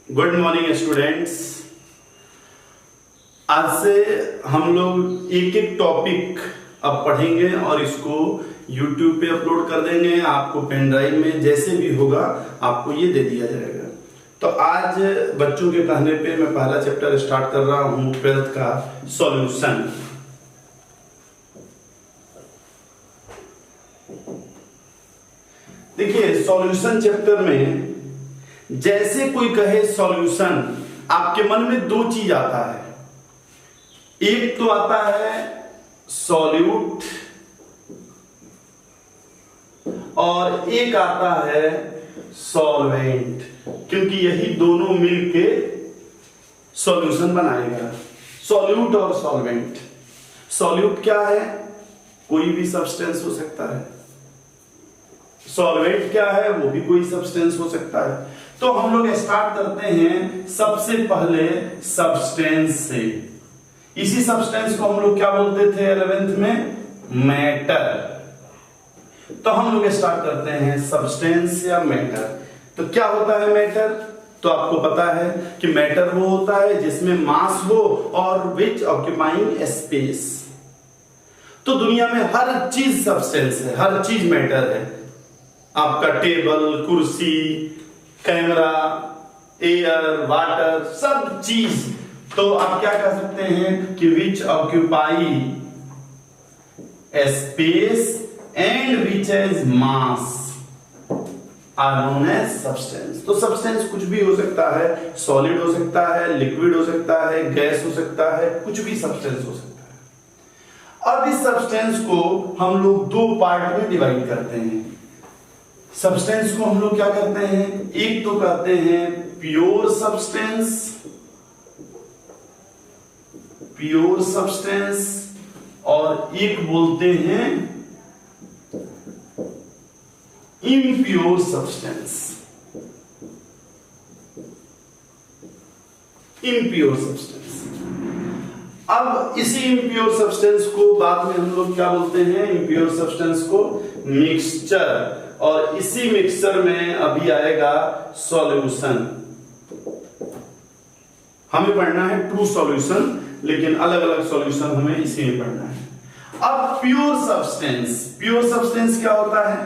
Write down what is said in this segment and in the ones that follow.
Good morning students. आज से हम लोग एक एक टॉपिक अब पढ़ेंगे और इसको YouTube पे अपलोड कर देंगे। आपको पेन ड्राइव में जैसे भी होगा आपको ये दे दिया जाएगा। तो आज बच्चों के कहने पे मैं पहला चैप्टर स्टार्ट कर रहा हूँ 12th का सॉल्यूशन। देखिए सॉल्यूशन चैप्टर में जैसे कोई कहे सॉल्यूशन, आपके मन में दो चीज आता है। एक तो आता है सॉल्यूट और एक आता है सॉल्वेंट, क्योंकि यही दोनों मिलके सॉल्यूशन बनाएगा। सॉल्यूट और सॉल्वेंट। सॉल्यूट क्या है? कोई भी सब्सटेंस हो सकता है। सॉल्वेंट क्या है? वो भी कोई सब्सटेंस हो सकता है। तो हम लोग स्टार्ट करते हैं सबसे पहले सब्सटेंस से। इसी सब्सटेंस को हम लोग क्या बोलते थे 11th में? मैटर। तो हम लोग स्टार्ट करते हैं सब्सटेंस या मैटर। तो क्या होता है मैटर? तो आपको पता है कि मैटर वो होता है जिसमें मास हो और विच ऑक्यूपाइंग स्पेस। तो दुनिया में हर चीज सब्सटेंस है, हर चीज मैटर है। आपका टेबल, कुर्सी, कैमरा, एयर, वाटर, सब चीज। तो आप क्या कह सकते हैं कि which occupy space and which has mass are known as substance. तो सब्सटेंस कुछ भी हो सकता है, सॉलिड हो सकता है, लिक्विड हो सकता है, गैस हो सकता है, कुछ भी सब्सटेंस हो सकता है। अब इस सब्सटेंस को हम लोग दो पार्ट में डिवाइड करते हैं। सब्सटेंस को हम लोग क्या करते हैं? एक तो कहते हैं प्योर सब्सटेंस, प्योर सब्सटेंस, और एक बोलते हैं इम्प्योर सब्सटेंस। Impure substance. अब इसी इम्प्योर सब्सटेंस को बाद में हम लोग क्या बोलते हैं? इम्प्योर सब्सटेंस को मिक्सचर। और इसी मिक्सचर में अभी आएगा सॉल्यूशन। हमें पढ़ना है ट्रू सॉल्यूशन, लेकिन अलग अलग सॉल्यूशन हमें इसी में पढ़ना है। अब प्योर सब्सटेंस। प्योर सब्सटेंस क्या होता है?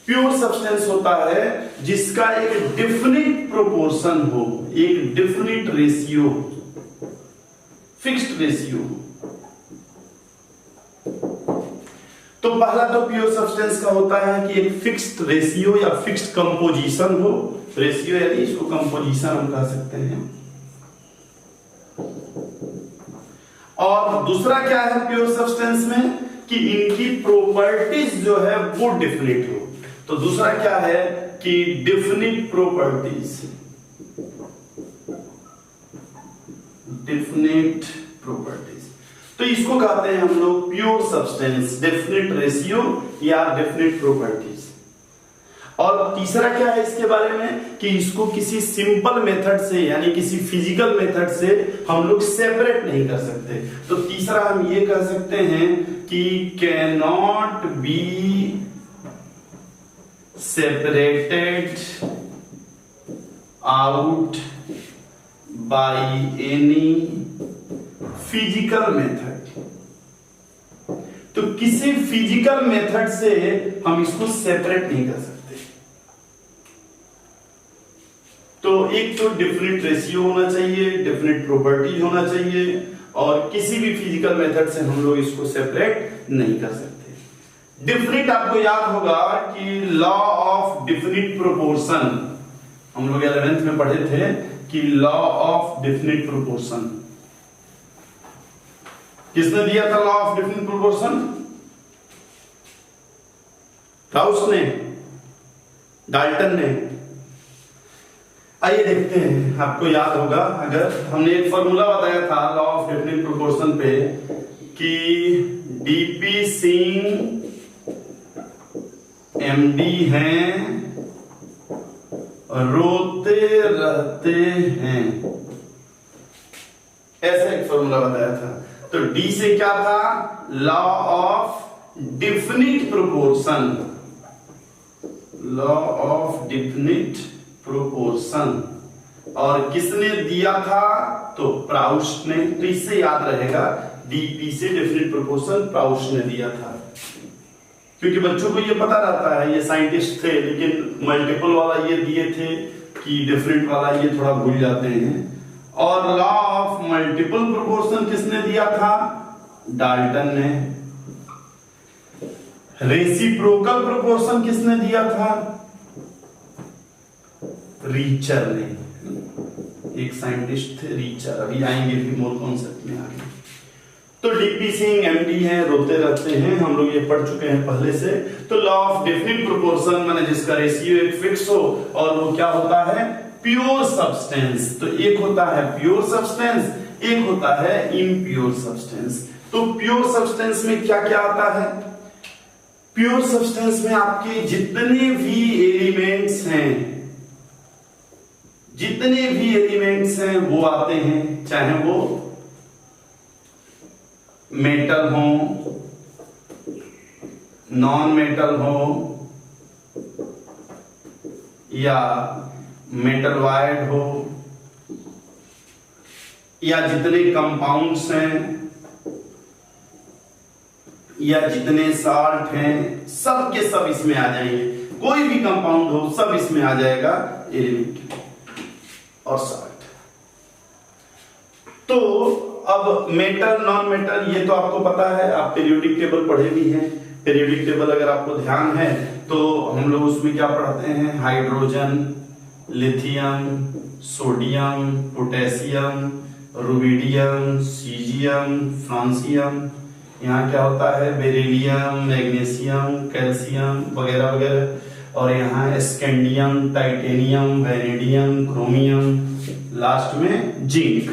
प्योर सब्सटेंस होता है जिसका एक डेफिनिट प्रोपोर्शन हो, एक डेफिनिट रेशियो, फिक्स्ड रेशियो। तो पहला तो प्योर सब्सटेंस का होता है कि एक फिक्स्ड रेशियो या फिक्स्ड कंपोजिशन हो। रेशियो यानी इसको कंपोजिशन हम कह सकते हैं। और दूसरा क्या है प्योर सब्सटेंस में? कि इनकी प्रॉपर्टीज जो है वो डेफिनिट हो। तो दूसरा क्या है कि डेफिनिट प्रॉपर्टीज। Definite properties. तो इसको कहते हैं हम लोग प्योर सब्सटेंस, डेफिनिट रेशियो या डेफिनिट प्रॉपर्टीज। और तीसरा क्या है इसके बारे में? कि इसको किसी सिंपल मेथड से यानी किसी फिजिकल मेथड से हम लोग सेपरेट नहीं कर सकते। तो तीसरा हम ये कह सकते हैं कि cannot be separated out by any physical method. तो किसी फिजिकल मेथड से हम इसको सेपरेट नहीं कर सकते। तो एक तो डेफिनिट रेशियो होना चाहिए, डेफिनिट प्रॉपर्टी होना चाहिए, और किसी भी फिजिकल मेथड से हम लोग इसको सेपरेट नहीं कर सकते। डेफिनिट आपको याद होगा कि लॉ ऑफ डेफिनिट प्रोपोर्शन हम लोग 11th में पढ़े थे कि लॉ ऑफ डेफिनिट प्रोपोर्शन किसने दिया था? Law of definite proportion Gauss ने, डाल्टन ने। आइए देखते हैं, आपको याद होगा अगर हमने एक फॉर्मूला बताया था लॉ ऑफ डेफिनिट प्रोपोर्शन पे कि डीपी सिंह एमडी हैं, रोते रहते हैं, ऐसा एक फॉर्मूला बताया था। तो डी से क्या था? Law of definite proportion. Law of definite proportion और किसने दिया था? तो प्राउस्ट ने। तो इससे याद रहेगा डीपी से डेफिनेट प्रोपोर्शन प्राउस्ट ने दिया था, क्योंकि बच्चों को ये पता रहता है ये साइंटिस्ट थे, लेकिन मल्टीपल वाला ये दिए थे कि डेफिनेट वाला ये थोड़ा भूल जाते हैं। और लॉ ऑफ मल्टीपल प्रोपोर्शन किसने दिया था? डाल्टन ने। रेसिप्रोकल प्रोपोर्शन किसने दिया था? रीचर ने। एक साइंटिस्ट थे रीचर, अभी आएंगे भी मोर कॉन्सेप्ट में आगे। तो डीपी सिंह एमडी हैं, रोते रहते हैं, हम लोग ये पढ़ चुके हैं पहले से। तो लॉ ऑफ डेफिनिट प्रोपोर्शन माने जिसका रेशियो एक फिक्स हो और वो क्या होता है? Pure substance. तो एक होता है प्योर सब्सटेंस, एक होता है इम्प्योर सब्सटेंस। तो प्योर सब्सटेंस में क्या क्या आता है? प्योर सब्सटेंस में आपके जितने भी एलिमेंट्स हैं, जितने भी एलिमेंट्स हैं वो आते हैं, चाहे वो मेटल हो, नॉन मेटल हो, या मेटल वायर्ड हो, या जितने कंपाउंड्स हैं, या जितने साल्ट हैं, सब के सब इसमें आ जाएंगे। कोई भी कंपाउंड हो सब इसमें आ जाएगा, एलिमेंट और साल्ट। तो अब मेटल नॉन मेटल ये तो आपको पता है, आप पीरियोडिक टेबल पढ़े भी हैं। पीरियोडिक टेबल अगर आपको ध्यान है तो हम लोग उसमें क्या पढ़ते हैं? Hydrogen, lithium, sodium, potassium, rubidium, caesium, francium, यहाँ क्या होता है? बेरिलियम, मैग्नीशियम, कैल्शियम वगैरह वगैरह, और यहाँ scandium, titanium, vanadium, chromium, last में जिंक।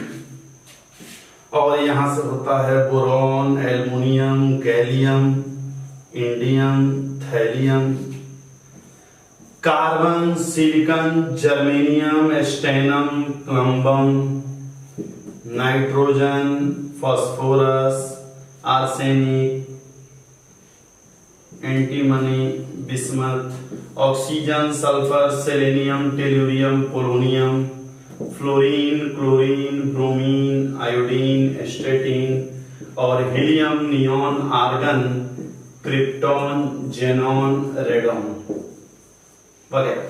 और यहां से होता है boron, aluminium, gallium, indium, thallium, carbon, silicon, germanium, stannum, plumbum, nitrogen, phosphorus, arsenic, antimony, bismuth, oxygen, sulphur, selenium, tellurium, polonium, fluorine, chlorine, bromine, iodine, astatine, और helium, neon, argon, krypton, xenon, radon वगैरह।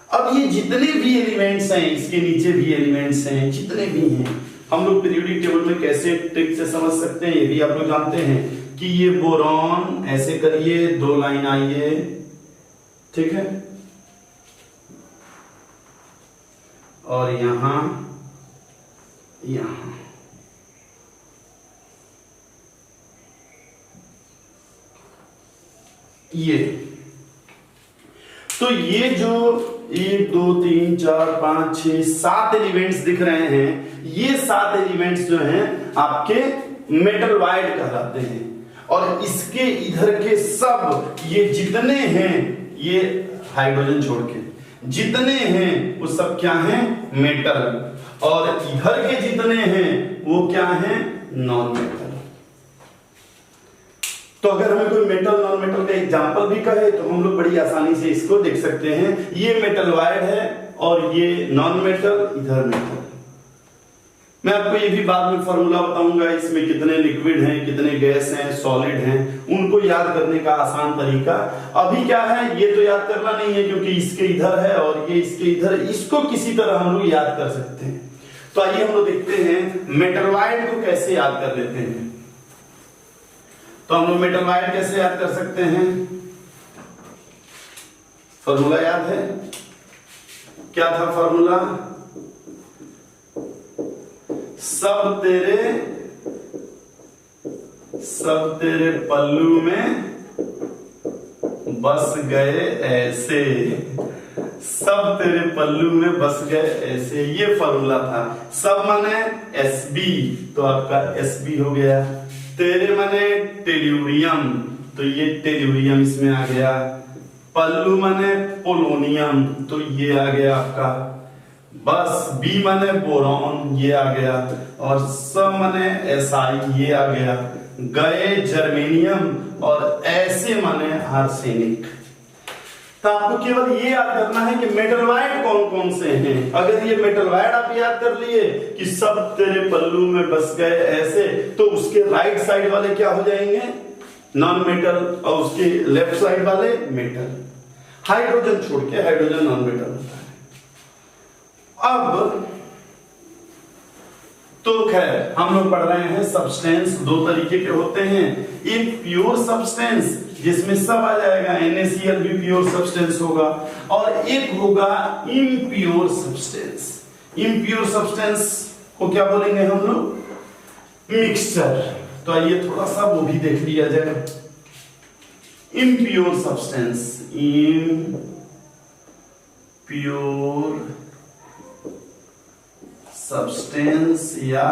अब ये जितने भी elements हैं, इसके नीचे भी एलिमेंट्स हैं, जितने भी हैं, हम लोग पीरियोडिक टेबल में कैसे ट्रिक से समझ सकते हैं ये भी आप लोग जानते हैं कि ये बोरॉन, ऐसे करिए, 2 लाइन आइए, ठीक है, और यहां यहां ये। तो ये जो 1 2 3 4 5 6 7 एलिमेंट्स दिख रहे हैं, ये 7 एलिमेंट्स जो हैं आपके मेटल वाइड कहलाते हैं। और इसके इधर के सब ये जितने हैं, ये हाइड्रोजन छोड़ के जितने हैं वो सब क्या हैं? मेटल। और इधर के जितने हैं वो क्या हैं? Non metal. तो अगर हमें कोई मेटल नॉन मेटल का एग्जांपल भी कहे तो हम लोग बड़ी आसानी से इसको देख सकते हैं। ये मेटल वायर्ड है और ये नॉन मेटल, इधर मेटल। मैं आपको ये भी बाद में फॉर्मूला बताऊंगा, इसमें कितने लिक्विड हैं, कितने गैस हैं, सॉलिड हैं, उनको याद करने का आसान तरीका। अभी क्या है, ये तो याद करना नहीं है क्योंकि इसके इधर है और ये इसके इधर, इसको किसी तरह हम लोग याद कर सकते हैं। तो आइए हम लोग देखते हैं मेटल वायर्ड को कैसे याद कर लेते हैं। तो हम लोग मेटल वायर्ड कैसे याद कर सकते हैं? फॉर्मूला याद है? क्या था फॉर्मूला? सब तेरे पल्लू में बस गए ऐसे, सब तेरे पल्लू में बस गए ऐसे, ये फॉर्मूला था। सब माने एसबी, तो आपका एसबी हो गया। तेरे माने टेल्यूरियम, तो ये टेल्यूरियम इसमें आ गया। पल्लू माने पोलोनियम, तो ये आ गया आपका। बस बी माने बोरॉन, ये आ गया। और सब माने एसआई, ये आ गया। गए जर्मेनियम, और ऐसे माने आर्सेनिक। तो आपको केवल ये याद करना है कि मेटलवाइड कौन कौन से हैं। अगर ये मेटलवाइड आप याद कर लिए कि सब तेरे पल्लू में बस गए ऐसे, तो उसके राइट साइड वाले क्या हो जाएंगे, नॉन मेटल, और उसके लेफ्ट साइड वाले मेटल। हाइड्रोजन छोड़ के हाइड्रोजन नॉन मेटल होता है। अब तो खैर हम लोग पढ़ रहे हैं सब्सटेंस दो तरीके के होते हैं, एक प्योर सब्सटेंस जिसमें सब आ जाएगा, NaCl भी प्योर सब्सटेंस होगा, और एक होगा इम्प्योर सब्सटेंस। इम्प्योर सब्सटेंस को क्या बोलेंगे हम लोग, मिक्सचर। तो आइए थोड़ा सा वो भी देख लिया जाए। इम्प्योर सब्सटेंस, इम्प्योर सब्सटेंस या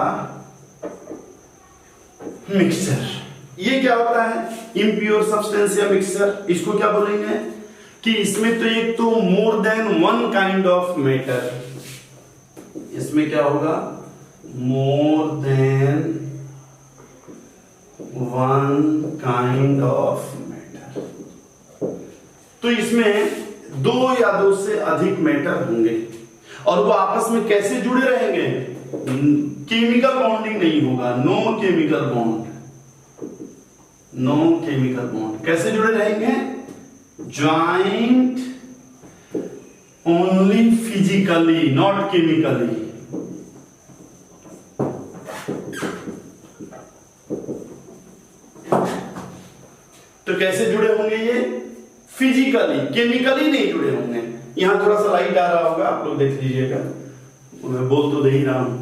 मिक्सचर, ये क्या होता है इम्प्योर सब्सटेंस या मिक्सचर। इसको क्या बोलेंगे कि इसमें तो एक तो more than one kind of matter, इसमें क्या होगा, more than one kind of matter. तो इसमें दो या दो से अधिक मैटर होंगे, और वो आपस में कैसे जुड़े रहेंगे, केमिकल बॉन्डिंग नहीं होगा, no chemical bond, no chemical bond. कैसे जुड़े रहेंगे, joint only physically not chemically. तो कैसे जुड़े होंगे ये, फिजिकली, केमिकली नहीं जुड़े होंगे। यहां थोड़ा सा लाइट आ रहा होगा, आप लोग देख लीजिएगा, मैं बोल तो दे ही रहा हूं।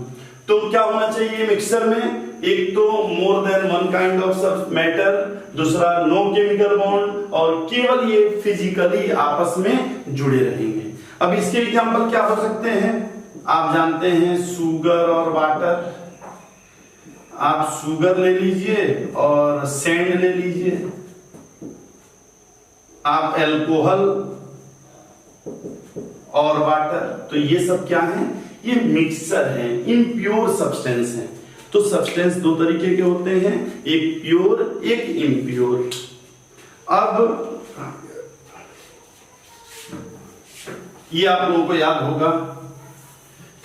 तो क्या होना चाहिए मिक्सचर में, एक तो more than one kind of matter, दूसरा नो केमिकल बॉन्ड, और केवल ये फिजिकली आपस में जुड़े रहेंगे। अब इसके एग्जांपल क्या हो सकते हैं, आप जानते हैं सुगर और वाटर। आप सुगर ले लीजिए और सैंड ले लीजिए, आप अल्कोहल और वाटर, तो ये सब क्या है, ये मिक्सचर है, इम्प्योर सब्सटेंस है। तो सब्सटेंस दो तरीके के होते हैं, एक प्योर एक इम्प्योर। अब ये आप लोगों को याद होगा,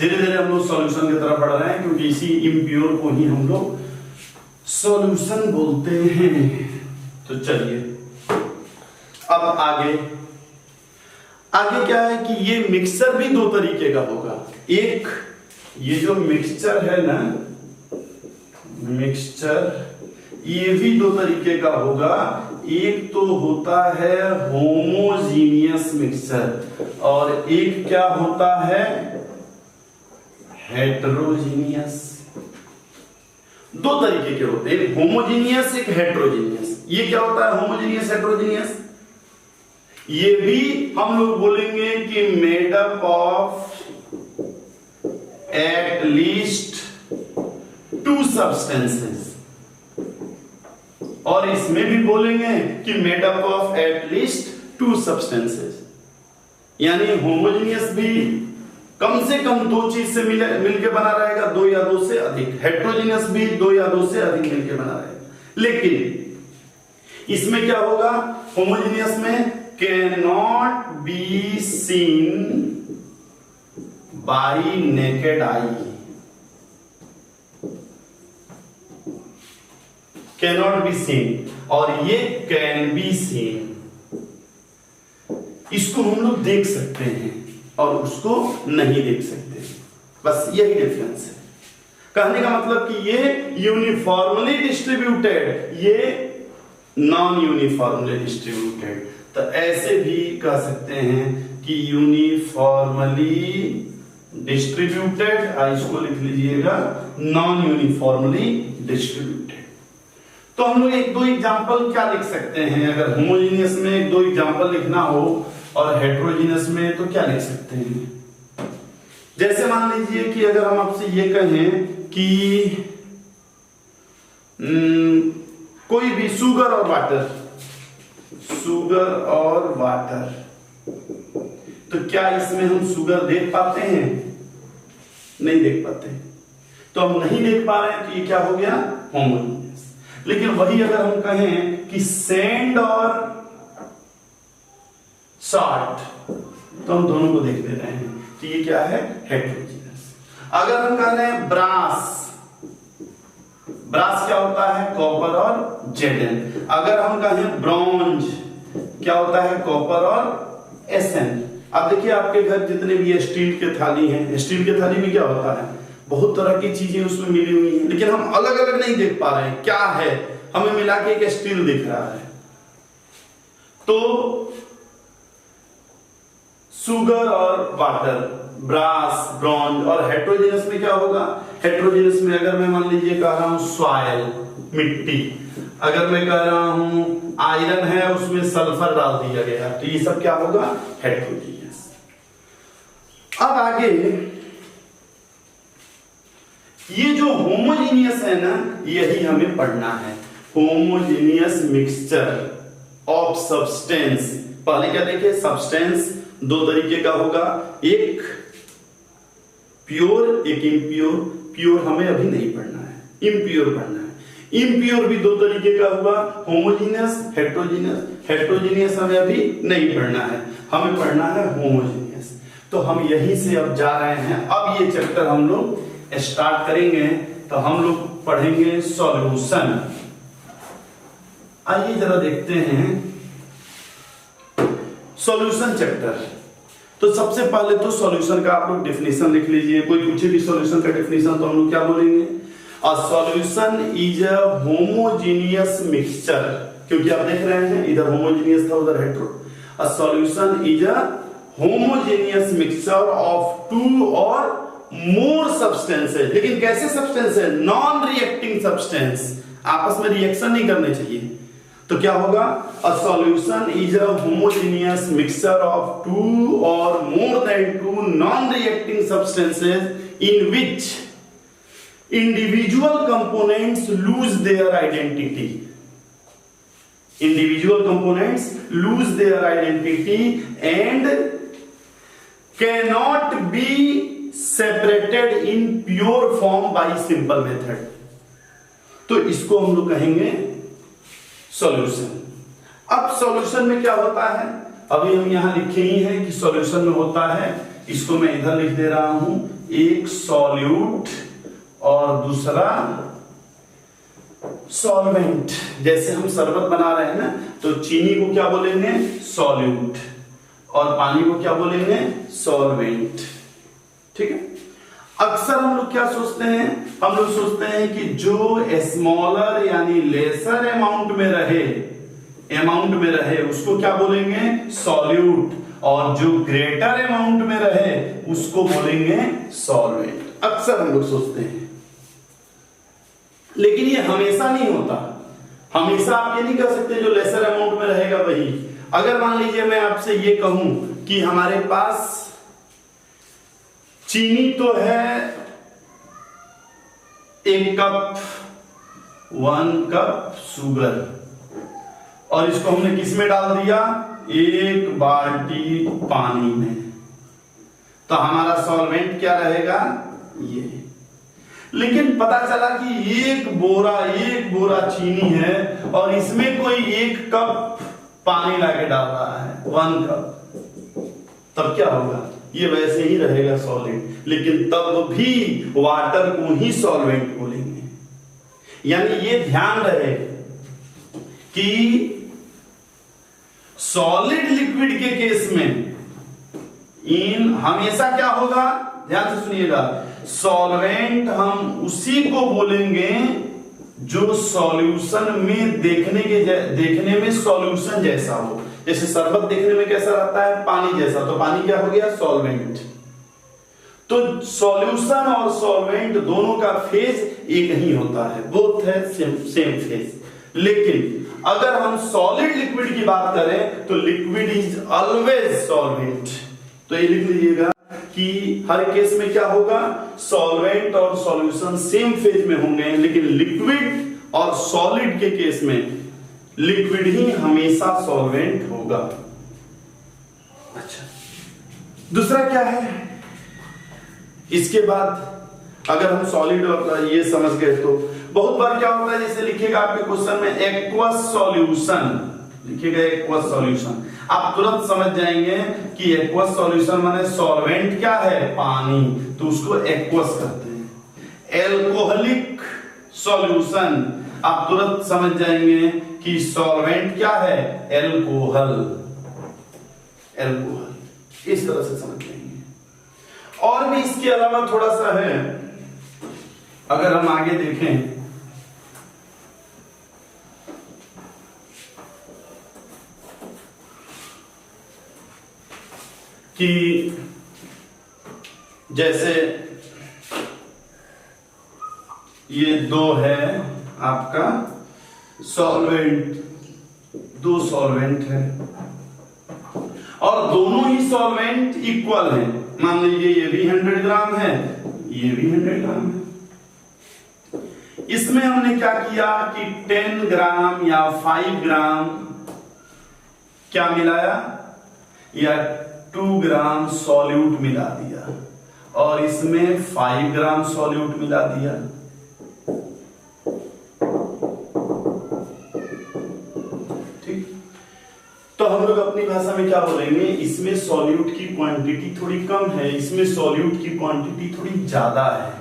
धीरे धीरे हम लोग सॉल्यूशन की तरफ बढ़ रहे हैं, क्योंकि इसी इम्प्योर को ही हम लोग सॉल्यूशन बोलते हैं। तो चलिए अब आगे क्या है कि ये मिक्सचर भी दो तरीके का होगा। एक ये जो मिक्सचर है ना, मिक्सचर ये भी दो तरीके का होगा। एक तो होता है होमोजीनियस मिक्सचर, और एक क्या होता है, हेटेरोजीनियस। दो तरीके के होते हैं, होमोजीनियस एक हेटेरोजीनियस। ये क्या होता है होमोजीनियस हेटेरोजीनियस, ये भी हम लोग बोलेंगे कि made up of at least to substances, और इसमें भी बोलेंगे कि made up of at least to substances. यानी होमोजीनियस भी कम से कम दो चीज से मिलके बना रहेगा, दो या दो से अधिक। हेटेरोजीनियस भी दो या दो से अधिक मिलके बना रहेगा। लेकिन इसमें क्या होगा, होमोजीनियस में cannot be seen by naked eye, cannot be seen, और ये can be seen। इसको हम लोग देख सकते हैं और उसको नहीं देख सकते, बस यही डिफरेंस है। कहने का मतलब कि ये यूनिफॉर्मली डिस्ट्रीब्यूटेड, ये नॉन यूनिफॉर्मली डिस्ट्रीब्यूटेड। तो ऐसे भी कह सकते हैं कि यूनिफॉर्मली डिस्ट्रीब्यूटेड, इसको लिख लीजिएगा नॉन यूनिफॉर्मली डिस्ट्रीब्यूटेड। तो हम लोग एक दो एग्जांपल क्या लिख सकते हैं, अगर होमोजेनियस में एक दो एग्जांपल लिखना हो और हेटेरोजेनियस में तो क्या लिख सकते हैं। जैसे मान लीजिए कि अगर हम आपसे ये कहें कि कोई भी शुगर और वाटर, शुगर और वाटर, तो क्या इसमें हम शुगर देख पाते हैं, नहीं देख पाते। तो हम नहीं देख पा रहे हैं तो ये क्या हो गया, होमोजेनियस। लेकिन वही अगर हम कहें कि सैंड और सॉल्ट। तो हम दोनों को देख ले रहे हैं कि ये क्या है, हेटेरोजीनियस। अगर हम कह रहे हैं ब्रास, ब्रास क्या होता है, कॉपर और जेडन। अगर हम कहें ब्रॉन्ज, क्या होता है, कॉपर और एसएन। अब देखिए आपके घर जितने भी स्टील के थाली हैं, स्टील के थाली में क्या होता है, बहुत तरह की चीजें उसमें मिली हुई हैं, लेकिन हम अलग अलग नहीं देख पा रहे हैं क्या है, हमें मिला के एक स्टील दिख रहा है। तो शुगर और वाटर, ब्रास, ब्रॉन्ज। और हेटेरोजीनियस में क्या होगा, हेटेरोजीनियस में अगर मैं मान लीजिए कह रहा हूं सॉइल, मिट्टी, अगर मैं कह रहा हूं आयरन है उसमें सल्फर डाल दिया गया, तो ये सब क्या होगा, हेटेरोजीनियस। अब आगे ये जो होमोजीनियस है ना, यही हमें पढ़ना है। Homogeneous mixture of substance. पहले क्या देखे, सब्सटेंस दो तरीके का होगा, एक प्योर एक इम्प्योर। प्योर हमें अभी नहीं पढ़ना है, इम्प्योर पढ़ना है। इम्प्योर भी दो तरीके का हुआ, होमोजीनियस, हेटेरोजीनियस। हेटेरोजीनियस हमें अभी नहीं पढ़ना है, हमें पढ़ना है होमोजीनियस। तो हम यहीं से अब जा रहे हैं, अब ये चैप्टर हम लोग स्टार्ट करेंगे। तो हम लोग पढ़ेंगे सॉल्यूशन। आइए जरा देखते हैं सॉल्यूशन चैप्टर। तो सबसे पहले तो सॉल्यूशन का आप लोग डेफिनेशन लिख लीजिए। कोई पूछे भी सॉल्यूशन का डेफिनेशन तो हम लोग क्या बोलेंगे, a solution is a homogeneous mixture. क्योंकि आप देख रहे हैं इधर होमोजीनियस था उधर hetero. A solution is a homogeneous mixture of two और मोर सब्सटेंसेस। लेकिन कैसे सब्सटेंस है, नॉन रिएक्टिंग सब्सटेंस, आपस में रिएक्शन नहीं करने चाहिए। तो क्या होगा, a solution is a homogeneous mixture of two और more than two non reacting substances in which individual components lose their identity. Individual components lose their identity and cannot be separated in pure form by simple method. तो इसको हम लोग कहेंगे solution. अब solution में क्या होता है, अभी हम यहां लिखे ही हैं कि सॉल्यूशन में होता है, इसको मैं इधर लिख दे रहा हूं, एक सॉल्यूट और दूसरा सॉल्वेंट। जैसे हम शरबत बना रहे हैं ना, तो चीनी को क्या बोलेंगे, सॉल्यूट, और पानी को क्या बोलेंगे, सॉल्वेंट। ठीक है। अक्सर हम लोग क्या सोचते हैं, हम लोग सोचते हैं कि जो स्मॉलर यानी लेसर अमाउंट में रहे उसको क्या बोलेंगे, सॉल्यूट, और जो ग्रेटर अमाउंट में रहे उसको बोलेंगे सॉल्वेंट। अक्सर हम लोग सोचते हैं, लेकिन ये हमेशा नहीं होता। हमेशा आप ये नहीं कह सकते जो लेसर अमाउंट में रहेगा वही। अगर मान लीजिए मैं आपसे ये कहूं कि हमारे पास चीनी तो है 1 कप, 1 कप शुगर, और इसको हमने किस में डाल दिया, 1 बाल्टी पानी में, तो हमारा सॉल्वेंट क्या रहेगा, ये। लेकिन पता चला कि एक बोरा चीनी है और इसमें कोई 1 कप पानी लाके डाल रहा है, 1 कप, तब क्या होगा, ये वैसे ही रहेगा सॉलिड, लेकिन तब भी वाटर को ही सॉल्वेंट बोलेंगे। यानी ये ध्यान रहे कि सॉलिड लिक्विड के केस में हमेशा क्या होगा, ध्यान से सुनिएगा, सॉल्वेंट हम उसी को बोलेंगे जो सॉल्यूशन में देखने में सॉल्यूशन जैसा हो। जैसे शरबत देखने में कैसा रहता है, पानी जैसा, तो पानी क्या हो गया, सॉल्वेंट। तो सॉल्यूशन और सॉल्वेंट दोनों का फेज एक ही होता है, बोथ है सेम फेज। लेकिन अगर हम सॉलिड लिक्विड की बात करें तो लिक्विड इज ऑलवेज सॉल्वेंट। तो ये लिख लीजिएगा कि हर केस में क्या होगा, सॉल्वेंट और सॉल्यूशन सेम फेज में होंगे, लेकिन लिक्विड और सॉलिड के केस में लिक्विड ही हमेशा सॉल्वेंट होगा। अच्छा, दूसरा क्या है, इसके बाद अगर हम सॉलिड और ये समझ गए तो बहुत बार क्या होता है, जैसे लिखिएगा आपके क्वेश्चन में एक्वस सॉल्यूशन, लिखिएगा एक्वस सॉल्यूशन। आप तुरंत समझ जाएंगे कि एक्वस सॉल्यूशन माने सॉल्वेंट क्या है, पानी, तो उसको एक्वस कहते हैं। एल्कोहलिक सॉल्यूशन, आप तुरंत समझ जाएंगे कि सॉल्वेंट क्या है, एल्कोहल। एल्कोहल इस तरह से समझ जाएंगे। और भी इसके अलावा थोड़ा सा है, अगर हम आगे देखें कि जैसे ये दो है आपका सॉल्वेंट, दो सॉल्वेंट है और दोनों ही सॉल्वेंट इक्वल हैं। मान लीजिए ये भी 100 ग्राम है, ये भी 100 ग्राम है। इसमें हमने क्या किया कि 10 ग्राम या 5 ग्राम क्या मिलाया, या 2 ग्राम सॉल्यूट मिला दिया और इसमें 5 ग्राम सॉल्यूट मिला दिया। ठीक, तो हम लोग अपनी भाषा में क्या बोलेंगे, इसमें सॉल्यूट की क्वांटिटी थोड़ी कम है, इसमें सॉल्यूट की क्वांटिटी थोड़ी ज्यादा है,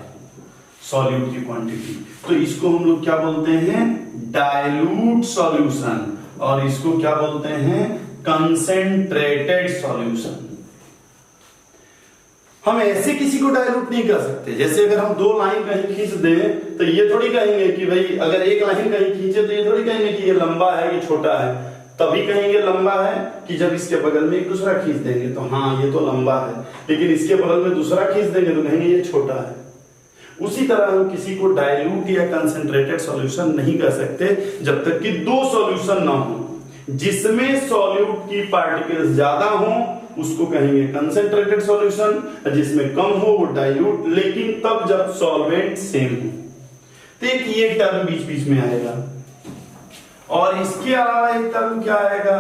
सॉल्यूट की क्वांटिटी। तो इसको हम लोग क्या बोलते हैं, डाइल्यूट सॉल्यूशन, और इसको क्या बोलते हैं, कंसेंट्रेटेड सॉल्यूशन। हम ऐसे किसी को डाइल्यूट नहीं कर सकते। जैसे अगर हम 2 लाइन कहीं खींच दें तो ये थोड़ी कहेंगे कि भाई, अगर एक लाइन कहीं खींचे तो ये थोड़ी कहेंगे कि ये लंबा है, ये छोटा है। तभी कहेंगे लंबा है कि जब इसके बगल में एक दूसरा खींच देंगे तो हाँ ये तो लंबा है, लेकिन इसके बगल में दूसरा खींच देंगे तो कहेंगे ये छोटा है। उसी तरह हम किसी को डाइल्यूट या कंसेंट्रेटेड सॉल्यूशन नहीं कर सकते जब तक कि 2 सॉल्यूशन ना हो। जिसमें सॉल्यूट की पार्टिकल्स ज्यादा हो उसको कहेंगे कंसेंट्रेटेड सॉल्यूशन, जिसमें कम हो वो डाइल्यूट, लेकिन तब जब सॉल्वेंट सेम हो। तो एक ये टर्म बीच बीच में आएगा। और इसके अलावा एक टर्म क्या आएगा,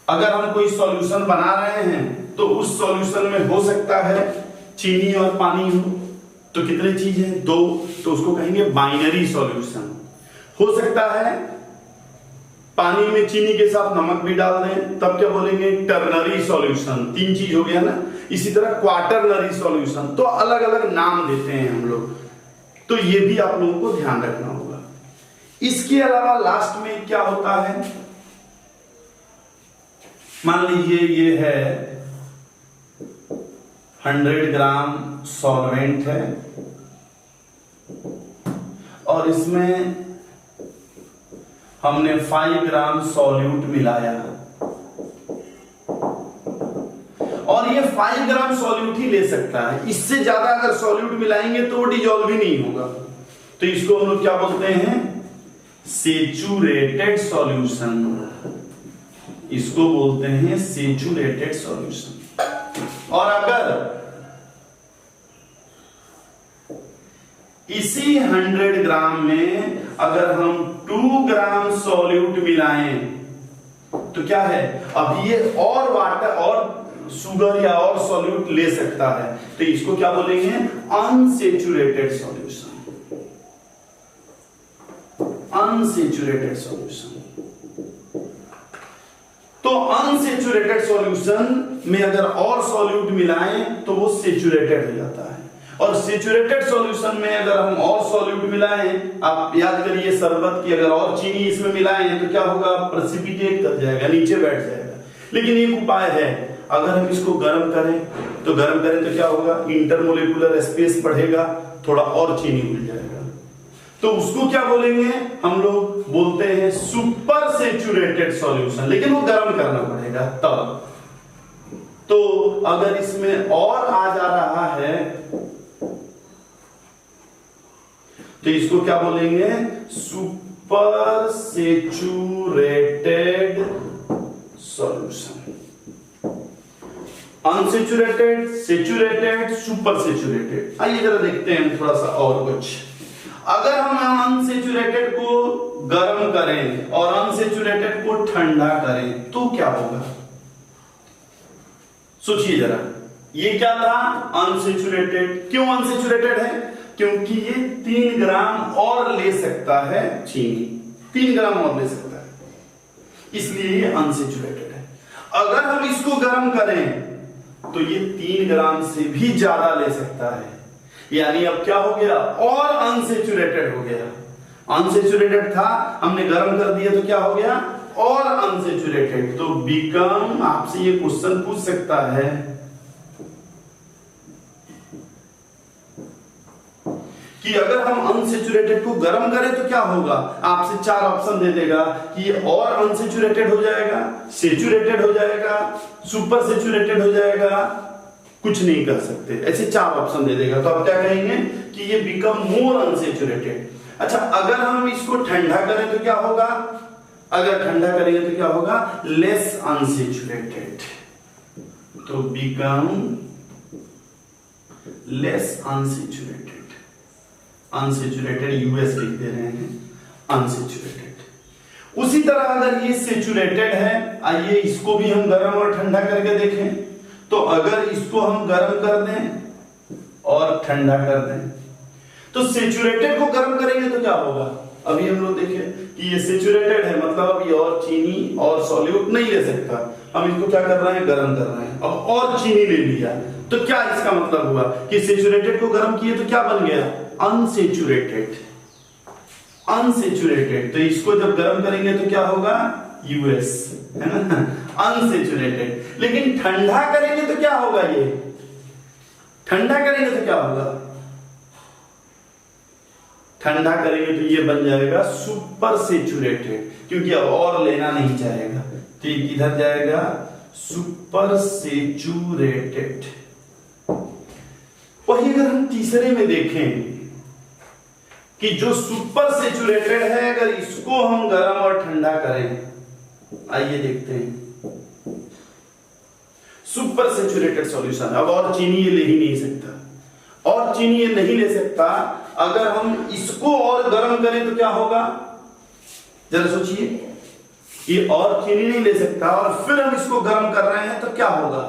अगर हम कोई सॉल्यूशन बना रहे हैं तो उस सॉल्यूशन में हो सकता है चीनी और पानी हो, तो कितने चीज है, 2, तो उसको कहेंगे बाइनरी सॉल्यूशन। हो सकता है पानी में चीनी के साथ नमक भी डाल दें, तब क्या बोलेंगे, टर्नरी सॉल्यूशन। 3 चीज हो गया ना। इसी तरह क्वार्टरनरी सॉल्यूशन, तो अलग अलग नाम देते हैं हम लोग, तो ये भी आप लोगों को ध्यान रखना होगा। इसके अलावा लास्ट में क्या होता है, मान लीजिए ये है 100 ग्राम सॉल्वेंट है और इसमें हमने 5 ग्राम सॉल्यूट मिलाया, और ये 5 ग्राम सॉल्यूट ही ले सकता है। इससे ज्यादा अगर सॉल्यूट मिलाएंगे तो वो डिजॉल्व ही नहीं होगा। तो इसको हम लोग क्या बोलते हैं, सेचुरेटेड सॉल्यूशन। इसको बोलते हैं सेचुरेटेड सॉल्यूशन। और अगर इसी 100 ग्राम में अगर हम 2 ग्राम सॉल्यूट मिलाएं तो क्या है, अब ये और वाटर और शुगर या और सॉल्यूट ले सकता है, तो इसको क्या बोलेंगे, अनसेचुरेटेड सॉल्यूशन। Unsaturated solution. तो अनसेचुरेटेड सॉल्यूशन में अगर और सॉल्यूट मिलाएं तो वो सेचुरेटेड हो जाता है, और सेचुरेटेड सॉल्यूशन में अगर हम और सॉल्यूट मिलाएं, आप याद करिए शरबत की, अगर और चीनी इसमें मिलाएं तो क्या होगा, प्रेसिपिटेट कर जाएगा, नीचे बैठ जाएगा। लेकिन एक उपाय है, अगर हम इसको गर्म करें तो क्या होगा, इंटरमोलिकुलर स्पेस बढ़ेगा, थोड़ा और चीनी मिल जाएगा। तो उसको क्या बोलेंगे, हम लोग बोलते हैं सुपर सेचुरेटेड सॉल्यूशन, लेकिन वो गर्म करना पड़ेगा तब। तो अगर इसमें और आ जा रहा है तो इसको क्या बोलेंगे, super saturated solution. Unsaturated, saturated, super saturated. आइए जरा देखते हैं थोड़ा सा और कुछ। अगर हम अनसेचुरेटेड को गर्म करें और अनसेचुरेटेड को ठंडा करें तो क्या होगा, सोचिए जरा। ये क्या था, अनसेचुरेटेड। क्यों अनसेचुरेटेड है, क्योंकि ये 3 ग्राम और ले सकता है चीनी। 3 ग्राम और ले सकता है, इसलिए ये अनसेचुरेटेड है। अगर हम इसको गर्म करें तो ये 3 ग्राम से भी ज्यादा ले सकता है, यानी अब क्या हो गया, और अनसेचुरेटेड हो गया। अनसेचुरेटेड था, हमने गर्म कर दिया तो क्या हो गया, और अनसेचुरेटेड। तो बिकम, आपसे ये क्वेश्चन पूछ सकता है कि अगर हम अनसेचुरेटेड को गर्म करें तो क्या होगा। आपसे 4 ऑप्शन दे देगा कि ये और अनसेचुरेटेड हो जाएगा, सेचुरेटेड हो जाएगा, सुपर सेचुरेटेड हो जाएगा, कुछ नहीं कर सकते, ऐसे 4 ऑप्शन दे देगा। तो आप क्या कहेंगे कि ये बिकम मोर अनसेचुरेटेड। अच्छा, अगर हम इसको ठंडा करें तो क्या होगा, अगर ठंडा करेंगे तो क्या होगा, लेस अनसेचुरेटेड। तो become less unsaturated. Unsaturated US लिख दे रहे हैं, अनसेचुरेटेड। उसी तरह अगर ये सेचुरेटेड है, आइए इसको भी हम गर्म और ठंडा करके देखें। तो अगर इसको हम गर्म कर दें और ठंडा कर दें, तो सेचुरेटेड को गर्म करेंगे तो क्या होगा। अभी हम लोग देखें कि ये सेचुरेटेड है, मतलब अब ये और चीनी और सॉल्यूट नहीं ले सकता। हम इसको क्या कर रहे हैं, गर्म कर रहे हैं, अब और चीनी ले लिया। तो क्या इसका मतलब हुआ कि सेचुरेटेड को गर्म किए तो क्या बन गया, अनसेचुरेटेड। अनसेचुरेटेड, तो इसको जब गर्म करेंगे तो क्या होगा, यूएस, है ना, अनसेचुरेटेड। लेकिन ठंडा करेंगे तो क्या होगा, ये ठंडा करेंगे तो क्या होगा, ठंडा करेंगे तो ये बन जाएगा सुपर सेचुरेटेड, क्योंकि अब और लेना नहीं चाहेगा। तो ये किधर जाएगा, सुपर सेचुरेटेड। वही अगर हम तीसरे में देखें कि जो सुपर सेचुरेटेड है, अगर इसको हम गर्म और ठंडा करें, आइए देखते हैं। सुपर सेचुरेटेड सॉल्यूशन, अब और चीनी ये ले ही नहीं सकता, और चीनी ये नहीं ले सकता। अगर हम इसको और गर्म करें तो क्या होगा, जरा सोचिए, ये और चीनी नहीं ले सकता और फिर हम इसको गर्म कर रहे हैं तो क्या होगा।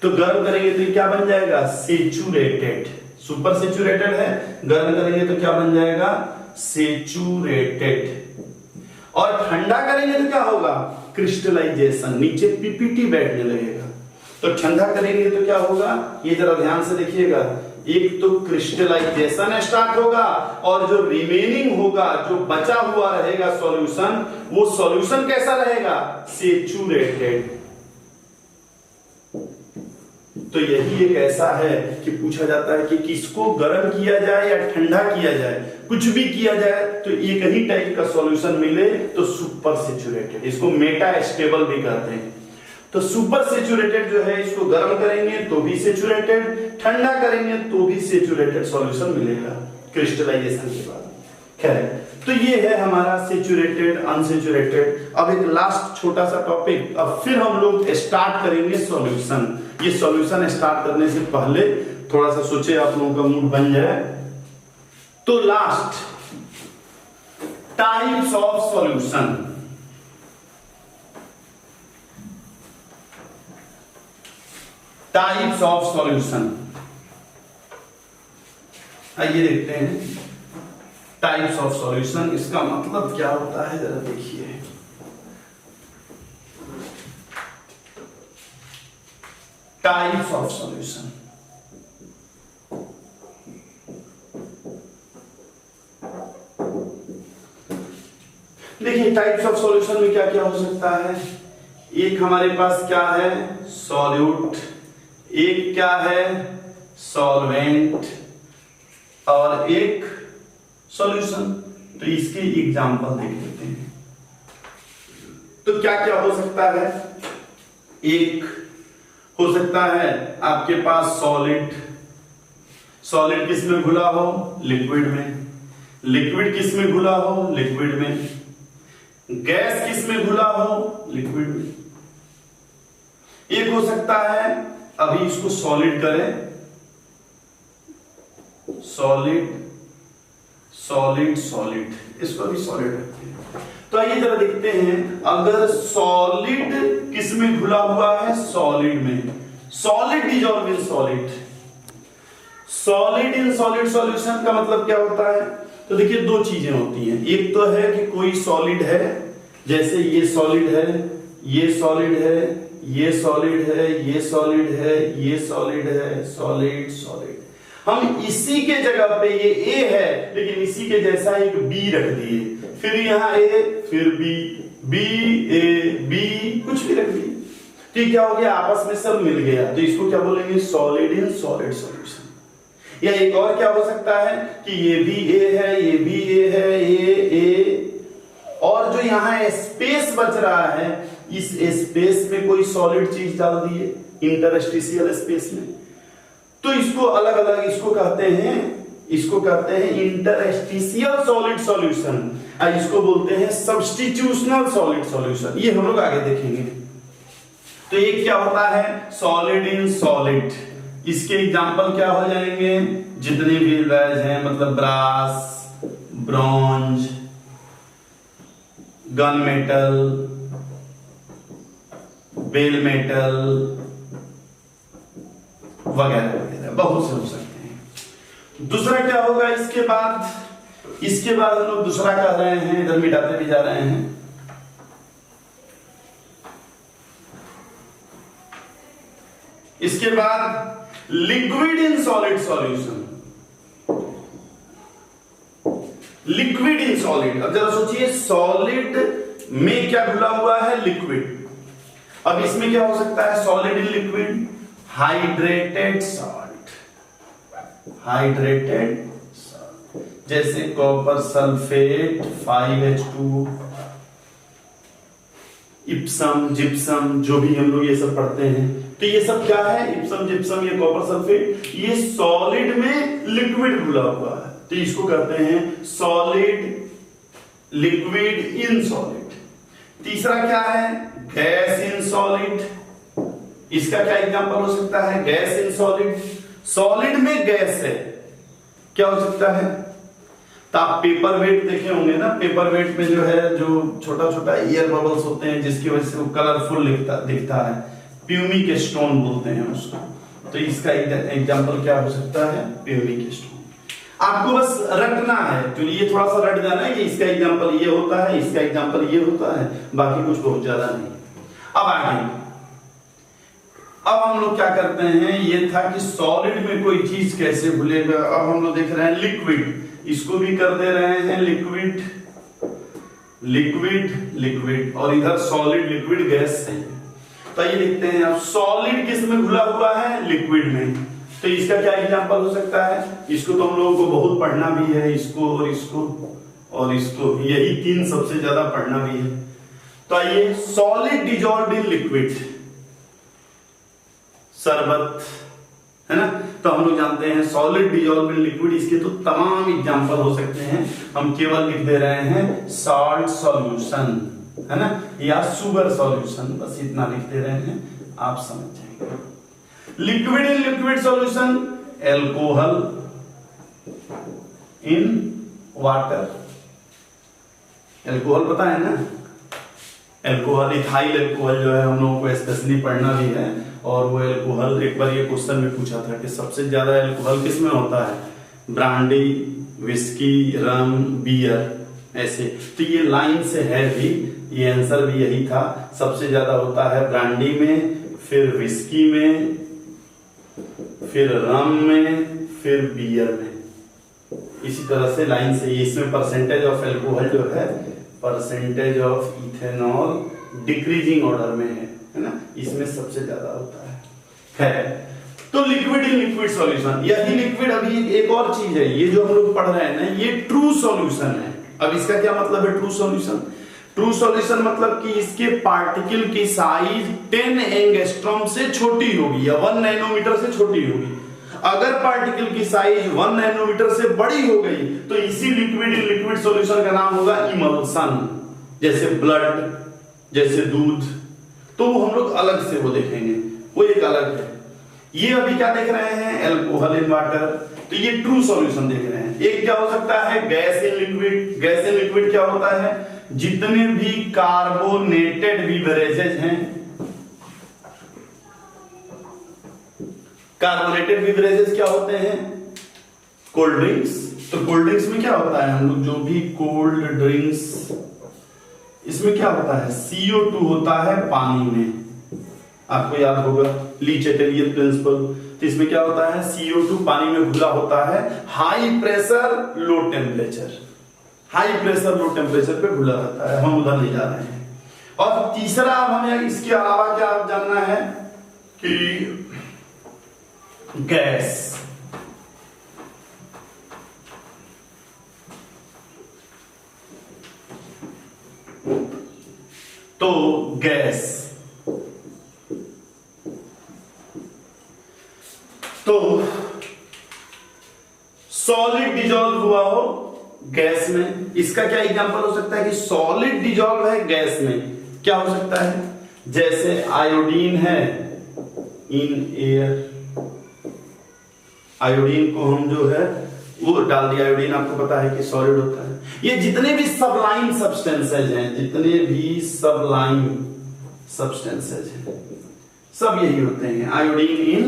तो गर्म करेंगे तो क्या बन जाएगा, सेचुरेटेड। सुपर सेचुरेटेड है, गर्म करेंगे तो क्या बन जाएगा, सेचुरेटेड। और ठंडा करेंगे तो क्या होगा, क्रिस्टलाइजेशन, नीचे पीपीटी बैठने लगेगा। तो ठंडा करेंगे तो क्या होगा, ये जरा ध्यान से देखिएगा, एक तो क्रिस्टलाइजेशन स्टार्ट होगा और जो रिमेनिंग होगा, जो बचा हुआ रहेगा सॉल्यूशन, वो सॉल्यूशन कैसा रहेगा, सेचुरेटेड। तो यही एक ऐसा है कि पूछा जाता है कि किसको गर्म किया जाए या ठंडा किया जाए, कुछ भी किया जाए तो एक ही टाइप का सॉल्यूशन मिले तो सुपर सेचुरेटेड। इसको मेटा स्टेबल भी कहते हैं। तो सुपर सेचुरेटेड जो है, इसको गर्म करेंगे तो भी सेचुरेटेड, ठंडा करेंगे तो भी सेचुरेटेड सॉल्यूशन मिलेगा क्रिस्टलाइजेशन के बाद। खैर, तो ये है हमारा सेचुरेटेड, अनसेचुरेटेड। अब एक लास्ट छोटा सा टॉपिक, अब फिर हम लोग स्टार्ट करेंगे सॉल्यूशन। ये सॉल्यूशन स्टार्ट करने से पहले थोड़ा सा सोचे, आप लोगों का मूड बन जाए। तो last, types of solution. Types of solution, आइए देखते हैं टाइप्स ऑफ सॉल्यूशन, इसका मतलब क्या होता है, जरा देखिए। टाइप्स ऑफ सॉल्यूशन, देखिए टाइप्स ऑफ सॉल्यूशन में क्या क्या हो सकता है। एक हमारे पास क्या है, सॉल्यूट, एक क्या है, सॉल्वेंट, और एक सॉल्यूशन। तो इसके एग्जांपल देख लेते हैं। तो क्या क्या हो सकता है, एक हो सकता है आपके पास सॉलिड। सॉलिड किस में घुला हो, लिक्विड में। लिक्विड किस में घुला हो, लिक्विड में। गैस किस में घुला हो, लिक्विड में। एक हो सकता है, अभी इसको सॉलिड करें, सॉलिड सॉलिड सॉलिड, इसको भी सॉलिड रखते हैं। तो आइए जरा देखते हैं, अगर सॉलिड किस में घुला हुआ है, सॉलिड में। Solid dissolve in solid. Solid in solid solution का मतलब क्या होता है तो देखिए दो चीजें होती हैं, एक तो है कि कोई सॉलिड है, जैसे ये सॉलिड है, ये सॉलिड है, ये सॉलिड है, ये सॉलिड है, ये सॉलिड है, सॉलिड सॉलिड। हम इसी के जगह पे ये A है लेकिन इसी के जैसा एक B रख दिए, फिर यहाँ A, फिर B, B A B कुछ भी रख दिए, तो क्या हो गया, आपस में सब मिल गया, तो इसको क्या बोलेंगे, सॉलिड इन सॉलिड सॉल्यूशन। या एक और क्या हो सकता है कि ये भी A है, ये भी A है, A और जो यहाँ स्पेस बच रहा है, इस स्पेस में कोई सॉलिड चीज डाल दिए इंटरस्टिशियल स्पेस में, तो इसको अलग अलग इसको कहते हैं इंटरस्टिशियल सॉलिड सॉल्यूशन, इसको बोलते हैं सब्स्टिट्यूशनल सॉलिड सॉल्यूशन। ये हम लोग आगे देखेंगे। तो ये क्या होता है, सॉलिड इन सॉलिड। इसके एग्जांपल क्या हो जाएंगे, जितने भी एल्वेज हैं, मतलब brass, bronze, gun metal, bell metal वगैरह वगैरह बहुत से हो सकते हैं। दूसरा क्या होगा इसके बाद हम लोग दूसरा कह रहे हैं, इधर मिटाते भी जा रहे हैं, इसके बाद liquid in solid solution. Liquid in solid, अब जरा सोचिए, सॉलिड में क्या घुला हुआ है, लिक्विड। अब इसमें क्या हो सकता है, solid in liquid, hydrated salt, hydrated salt, जैसे copper sulphate, 5H2, Epsom, gypsum, जो भी हम लोग ये सब पढ़ते हैं, तो ये सब क्या है, इप्सम, जिप्सम, ये कॉपर सल्फेट, ये सॉलिड में लिक्विड घुला हुआ है, तो इसको कहते हैं सॉलिड, लिक्विड इन सॉलिड। तीसरा क्या है, गैस इन सॉलिड। इसका क्या एग्जांपल हो सकता है, गैस इन सॉलिड, सॉलिड में गैस है, क्या हो सकता है, तो आप पेपर वेट देखे होंगे ना, पेपर वेट में जो है, जो छोटा छोटा एयर बबल्स होते हैं जिसकी वजह से वो कलरफुल दिखता है, प्यूमिक स्टोन बोलते हैं उसको, तो इसका एग्जांपल क्या हो सकता है, प्यूमिक स्टोन। आपको बस रटना है, तो ये थोड़ा सा रट जाना है कि इसका एग्जांपल ये होता है, इसका एग्जांपल ये होता है, बाकी कुछ बहुत ज्यादा नहीं। अब आगे, अब हम लोग क्या करते हैं, ये था कि सॉलिड में कोई चीज कैसे घुलेगा। अब हम लोग देख रहे हैं लिक्विड, इसको भी कर दे रहे हैं लिक्विड, लिक्विड, लिक्विड, और इधर सॉलिड, लिक्विड, गैस है। तो ये देखते हैं, अब सॉलिड किस में घुला हुआ है, लिक्विड में, तो इसका क्या एग्जांपल हो सकता है, इसको तो हम लोगों को बहुत पढ़ना भी है, इसको और इसको और इसको, यही तीन सबसे ज्यादा पढ़ना भी है। तो आइए, सॉलिड डिजॉल्व्ड इन लिक्विड, शरबत है ना, तो हम लोग जानते हैं सॉलिड डिजॉल्व इन लिक्विड, इसके तो तमाम एग्जांपल हो सकते हैं, हम केवल लिख दे रहे हैं सॉल्ट सॉल्यूशन, है ना, या शुगर सॉल्यूशन, बस इतना लिख दे रहे हैं, आप समझ जाएंगे। Liquid in liquid solution, alcohol in water, alcohol पता है ना, एल्कोहल, इथाइल एल्कोहल जो है हम लोगों को स्पेशली पढ़ना भी है, और वो एल्कोहल एक बार ये क्वेश्चन में पूछा था कि सबसे ज्यादा एल्कोहल किस में होता है, ब्रांडी, विस्की, रम, बियर, ऐसे, तो ये लाइन से है भी, ये आंसर भी यही था, सबसे ज्यादा होता है ब्रांडी में, फिर विस्की में, फिर रम में, फिर बियर में, इसी तरह से लाइन से। इसमें परसेंटेज ऑफ एल्कोहल जो है, percentage of ethanol decreasing order में है ना, इसमें सबसे ज्यादा होता है। तो लिक्विड इन लिक्विड सॉल्यूशन, यही लिक्विड, अभी एक और चीज है, ये जो हम लोग पढ़ रहे हैं ना, ये ट्रू सॉल्यूशन है। अब इसका क्या मतलब है, ट्रू सॉल्यूशन, ट्रू सॉल्यूशन मतलब कि इसके पार्टिकल की साइज 10 एंगस्ट्रॉम से छोटी होगी या 1 नैनोमीटर से छोटी होगी। अगर पार्टिकल की साइज 1 नैनोमीटर से बड़ी हो गई तो इसी लिक्विड इन लिक्विड सॉल्यूशन का नाम होगा इमल्सन, जैसे ब्लड, जैसे दूध, तो हम लोग अलग से वो देखेंगे, वो एक अलग है। ये अभी क्या देख रहे हैं, एल्कोहल इन वाटर, तो ये ट्रू सॉल्यूशन देख रहे हैं। एक क्या हो सकता है, gas in liquid, gas in liquid क्या होता है, जितने भी कार्बोनेटेड बीवरेजेज हैं, कार्बोनेटेड बीवरेजेस क्या होते हैं, कोल्ड ड्रिंक्स, तो कोल्ड ड्रिंक्स में क्या होता है, हम लोग जो भी कोल्ड ड्रिंक्स, इसमें क्या होता है, CO2 होता है पानी में, आपको याद होगा ली चैटेलियर प्रिंसिपल। तो इसमें क्या होता है, CO2 पानी में घुला होता है, high pressure low temperature, high pressure low temperature पे घुला रहता है, हम उधर नहीं जा रहे हैं। और तीसरा अब हमें इसके अलावा क्या जानना है कि गैस, तो गैस, तो सॉलिड डिजॉल्व हुआ हो गैस में, इसका क्या एग्जांपल हो सकता है कि सॉलिड डिजॉल्व है गैस में, क्या हो सकता है, जैसे आयोडीन है इन एयर, आयोडीन को हम जो है वो डाल दिया, आयोडीन आपको पता है कि सॉलिड होता है। ये जितने भी सबलाइन सब्सटेंसेज हैं, जितने भी सबलाइन सब्सटेंसेज हैं, सब यही होते हैं, आयोडीन इन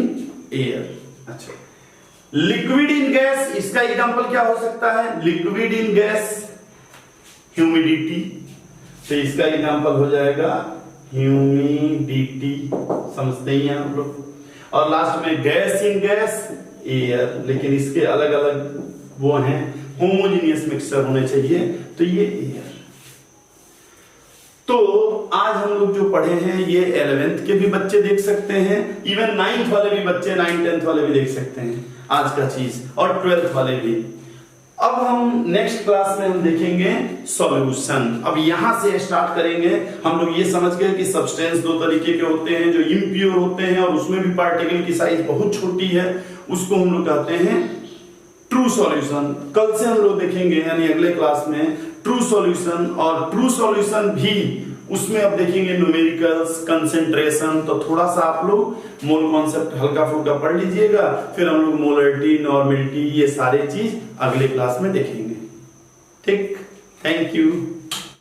एयर। अच्छा, लिक्विड इन गैस, इसका एग्जांपल क्या हो सकता है, लिक्विड इन गैस ह्यूमिडिटी, तो इसका एग्जांपल हो जाएगा ह्यूमिडिटी, समझते ही हैं आप लोग। और लास्ट में गैस इन गैस एयर, लेकिन इसके अलग अलग वो हैं, होमोजेनियस मिक्सचर होने चाहिए, तो ये एयर। तो आज हम लोग जो पढ़े हैं ये 11th के भी बच्चे देख सकते हैं, इवन 9th वाले भी बच्चे, 9th 10th वाले भी देख सकते हैं आज का चीज, और 12th वाले भी। अब हम नेक्स्ट क्लास में हम देखेंगे सॉल्यूशन। अब यहां से स्टार्ट करेंगे, हम लोग ये समझ गए कि सब्सटेंस दो तरीके के होते हैं, जो इम्प्योर होते हैं और उसमें भी पार्टिकल की साइज बहुत छोटी है, उसको हम लोग कहते हैं ट्रू सॉल्यूशन। कल से हम लोग देखेंगे यानी अगले क्लास में ट्रू सॉल्यूशन, और ट्रू सॉल्यूशन भी उसमें अब देखेंगे न्यूमेरिकल्स, कंसेंट्रेशन। तो थोड़ा सा आप लोग मोल कॉन्सेप्ट हल्का फुल्का पढ़ लीजिएगा, फिर हम लोग मोलरिटी, नॉर्मेलिटी, ये सारे चीज अगले क्लास में देखेंगे। ठीक, थैंक यू।